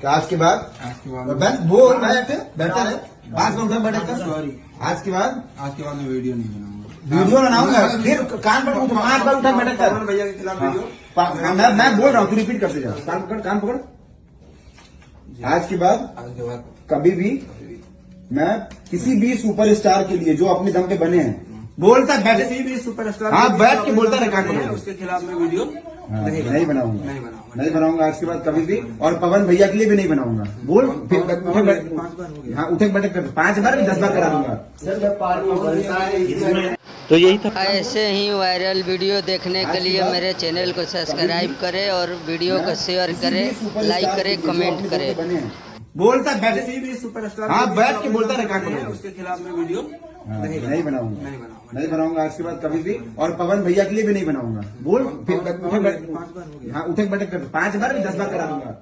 तो आज के बाद बोल बेहतर है बात में उठा बैठक कर। सॉरी, आज के बाद मैं वीडियो नहीं बनाऊंगा। वीडियो बनाऊंगा फिर कान पर उठा, आंख पर उठा बैठक कर। पवन भैया के खिलाफ हाँ, वीडियो। मैं बोल रहा हूँ, तू रिपीट करते जा। कान पकड़। आज के बाद कभी भी मैं किसी भी सुपरस्टार के लिए जो अपने दम पे बने हैं, बोलता बैठे किसी भी सुपरस्टार हाँ, बैठ के बोलता रहे, कान है, पकड़। उसके खिलाफ मैं वीडियो नहीं बनाऊंगा आज के बाद कभी भी, और पवन भैया के लिए भी नहीं बनाऊंगा। बोल फिर उठक 5 बार हो गया। हाँ, उठक बैठक कर 5 बार भी 10 बार करा दूंगा। तो यही था। ऐसे ही वायरल वीडियो देखने के लिए मेरे चैनल को सब्सक्राइब करें और वीडियो को शेयर करें, लाइक करें, कमेंट करें। बोलता बैठे किसी भी सुपरस्टार हाँ, बैठ के बोलता रहे, कान है, पकड़। उसके खिलाफ मैं वीडियो नहीं बनाऊंगा आज के बाद कभी भी, और पवन भैया के लिए भी नहीं बनाऊंगा। बोल फिर 5 बार हो गया। हाँ, उठक बैठक कर 5 बार भी 10 बार करा दूंगा।